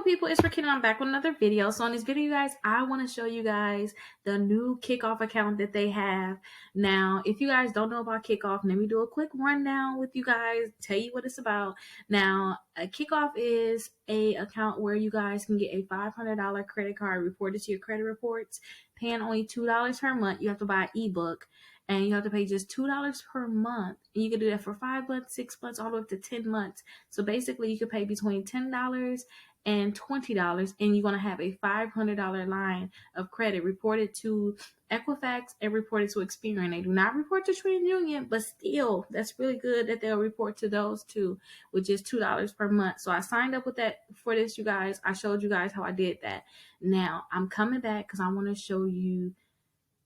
people, it's Rickita. I'm back with another video. So in this video, guys, I want to show you guys the new Kickoff account that they have. Now, if you guys don't know about Kickoff, let me do a quick rundown with you guys, tell you what it's about. Now, a Kickoff is a account where you guys can get a $500 credit card reported to your credit reports, paying only $2 per month. You have to buy an ebook. And you have to pay just $2 per month. And you can do that for 5 months, 6 months, all the way up to 10 months. So basically, you could pay between $10 and $20, and you're going to have a $500 line of credit reported to Equifax and reported to Experian. They do not report to TransUnion, but still, that's really good that they'll report to those two with just $2 per month. So I signed up with that for this, you guys. I showed you guys how I did that. Now, I'm coming back because I want to show you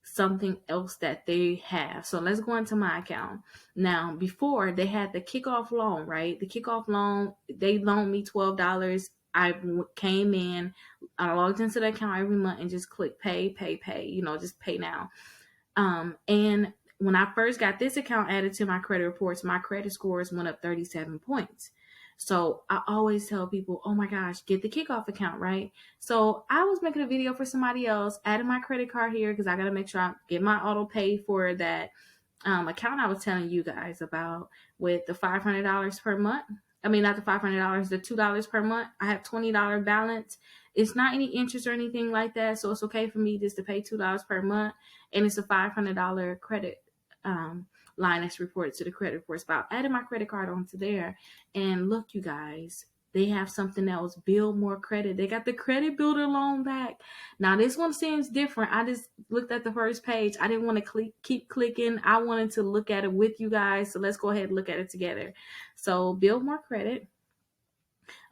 something else that they have. So let's go into my account. Now, before they had the Kickoff loan, right? The Kickoff loan, they loaned me $12. I came in, I logged into the account every month and just click pay, just pay now. And when I first got this account added to my credit reports, my credit scores went up 37 points. So I always tell people, oh my gosh, get the Kickoff account, right? So I was making a video for somebody else, adding my credit card here because I got to make sure I get my auto pay for that account I was telling you guys about with the $500 per month. I mean, not the $500, the $2 per month. I have $20 balance. It's not any interest or anything like that. So it's okay for me just to pay $2 per month. And it's a $500 credit line that's reported to the credit reports. But I added my credit card onto there. And look, you guys, they have something else, build more credit. They got the credit builder loan back. Now, this one seems different. I just looked at the first page. I didn't want to keep clicking. I wanted to look at it with you guys. So let's go ahead and look at it together. So build more credit.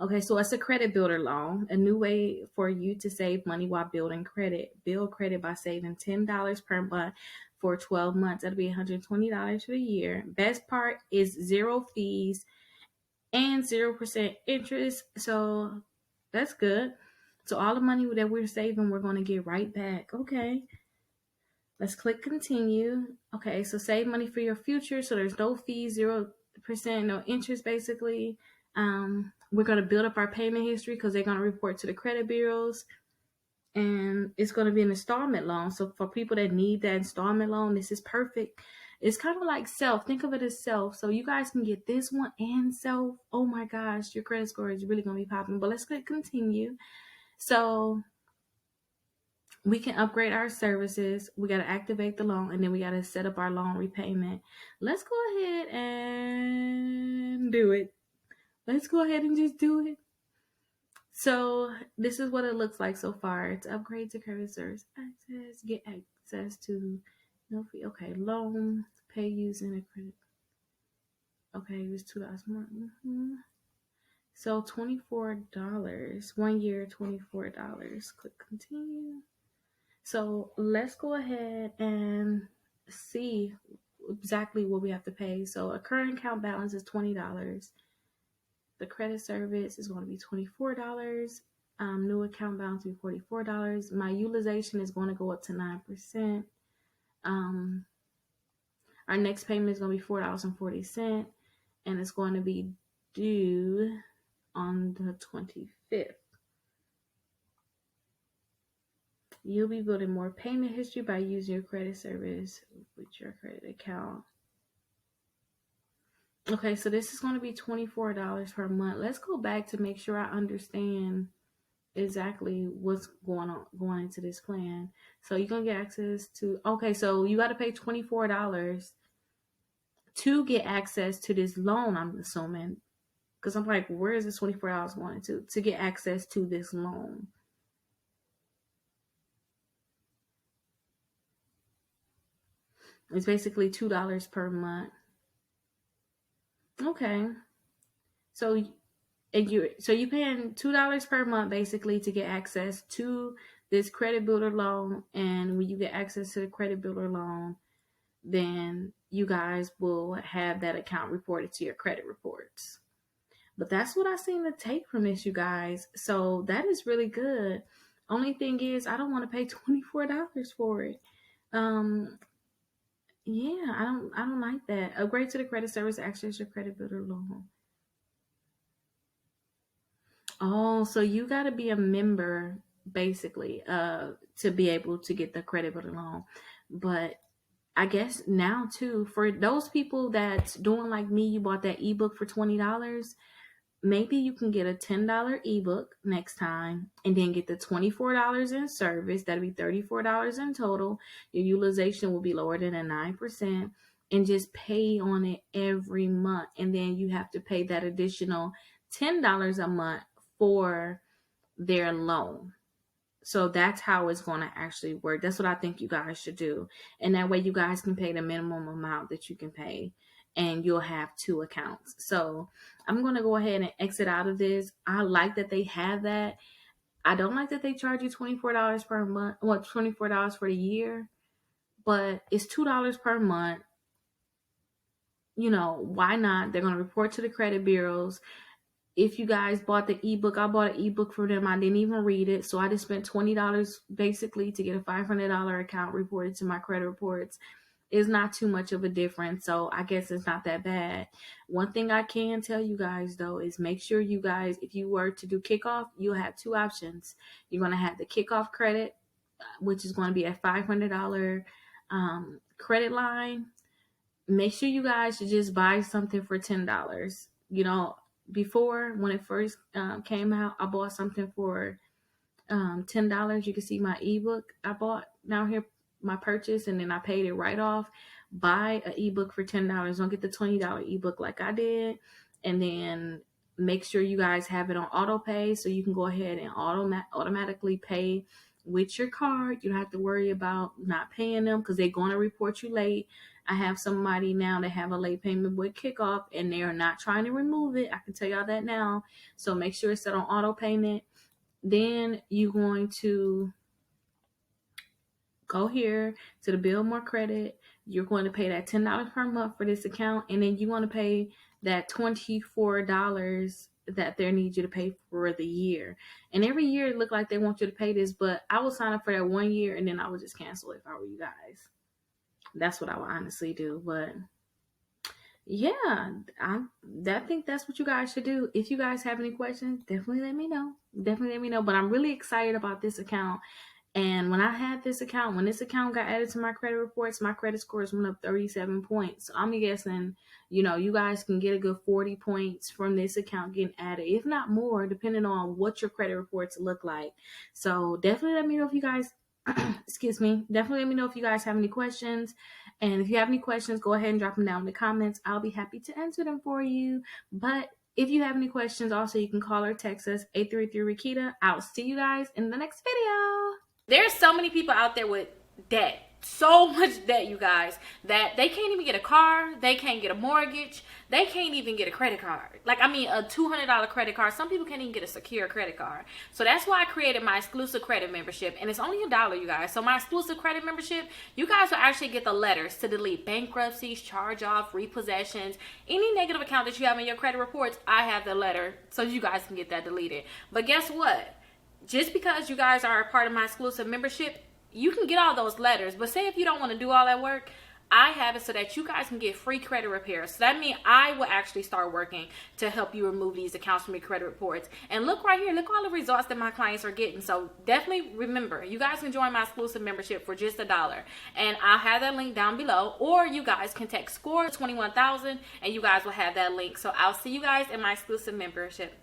Okay, so it's a credit builder loan, a new way for you to save money while building credit. Build credit by saving $10 per month for 12 months. That'll be $120 for the year. Best part is zero fees and 0% interest. So that's good. So all the money that we're saving, we're going to get right back. Okay. Let's click continue. Okay, so save money for your future. So there's no fees, 0%, no interest basically. We're going to build up our payment history because they're going to report to the credit bureaus. And it's going to be an installment loan. So for people that need that installment loan, this is perfect. It's kind of like Self. Think of it as Self. So you guys can get this one and Self. Oh my gosh, your credit score is really going to be popping. But let's click continue. So we can upgrade our services. We got to activate the loan, and then we got to set up our loan repayment. Let's go ahead and do it. Let's go ahead and just do it. So this is what it looks like so far. It's upgrade to credit service access, get access to no fee. Okay, loan, pay using a credit. Okay, it was $2 more. So $24, 1 year, $24. Click continue. So let's go ahead and see exactly what we have to pay. So a current account balance is $20. The credit service is going to be $24. New account balance will be $44. My utilization is going to go up to 9%. Our next payment is going to be $4.40, and it's going to be due on the 25th. You'll be building more payment history by using your credit service with your credit account. Okay, so this is going to be $24 per month. Let's go back to make sure I understand exactly what's going into this plan. So you're going to get access to, okay, so you got to pay $24 to get access to this loan, I'm assuming. Because I'm like, where is this $24 going into? To get access to this loan. It's basically $2 per month. Okay. So you're paying $2 per month basically to get access to this credit builder loan. And when you get access to the credit builder loan, then you guys will have that account reported to your credit reports. But that's what I seem to take from this, you guys. So that is really good. Only thing is, I don't want to pay $24 for it. Yeah, I don't like that. Upgrade to the credit service, access your credit builder loan. Oh, so you got to be a member basically to be able to get the credit building loan. But I guess now too, for those people that's doing like me, you bought that ebook for $20. Maybe you can get a $10 ebook next time and then get the $24 in service. That'll be $34 in total. Your utilization will be lower than a 9%, and just pay on it every month. And then you have to pay that additional $10 a month for their loan. So that's how it's going to actually work. That's what I think you guys should do. And that way you guys can pay the minimum amount that you can pay, and you'll have two accounts. So I'm going to go ahead and exit out of this. I like that they have that. I don't like that they charge you $24 per month. Well, $24 for the year, but it's $2 per month. You know, why not? They're going to report to the credit bureaus. If you guys bought the ebook, I bought an ebook for them. I didn't even read it. So I just spent $20 basically to get a $500 account reported to my credit reports. It's not too much of a difference. So I guess it's not that bad. One thing I can tell you guys though is make sure you guys, if you were to do kickoff, you'll have two options. You're going to have the kickoff credit, which is going to be a $500 credit line. Make sure you guys should just buy something for $10. You know, before when it first came out, I bought something for $10. You can see my ebook I bought down here, my purchase, and then I paid it right off. Buy an ebook for $10. Don't get the $20 ebook like I did. And then make sure you guys have it on auto pay, so you can go ahead and automatically pay with your card. You don't have to worry about not paying them because they're going to report you late. I have somebody now that have a late payment with kickoff, and they are not trying to remove it. I can tell y'all that now. So make sure it's set on auto payment. Then you're going to go here to the Build More Credit. You're going to pay that $10 per month for this account, and then you want to pay that $24 that they need you to pay for the year. And every year it look like they want you to pay this, but I will sign up for that 1 year and then I would just cancel it if I were you guys. That's what I would honestly do. But yeah, I think that's what you guys should do. If you guys have any questions, definitely let me know. Definitely let me know. But I'm really excited about this account. And when I had this account, when this account got added to my credit reports, my credit scores went up 37 points. So I'm guessing, you know, you guys can get a good 40 points from this account getting added, if not more, depending on what your credit reports look like. So definitely let me know if you guys, excuse me, definitely let me know if you guys have any questions. And if you have any questions, go ahead and drop them down in the comments. I'll be happy to answer them for you. But if you have any questions, also you can call or text us 833-Rickita. I'll see you guys in the next video. There's so many people out there with debt, so much debt, you guys, that they can't even get a car, they can't get a mortgage, they can't even get a credit card. Like, I mean, a $200 credit card. Some people can't even get a secure credit card. So that's why I created my exclusive credit membership, and it's only $1, you guys. So my exclusive credit membership, you guys will actually get the letters to delete bankruptcies, charge-off, repossessions, any negative account that you have in your credit reports. I have the letter so you guys can get that deleted. But guess what? Just because you guys are a part of my exclusive membership, you can get all those letters. But say if you don't want to do all that work, I have it so that you guys can get free credit repairs. So that means I will actually start working to help you remove these accounts from your credit reports. And look right here, look all the results that my clients are getting. So definitely remember, you guys can join my exclusive membership for just $1. And I'll have that link down below. Or you guys can text SCORE 21,000 and you guys will have that link. So I'll see you guys in my exclusive membership.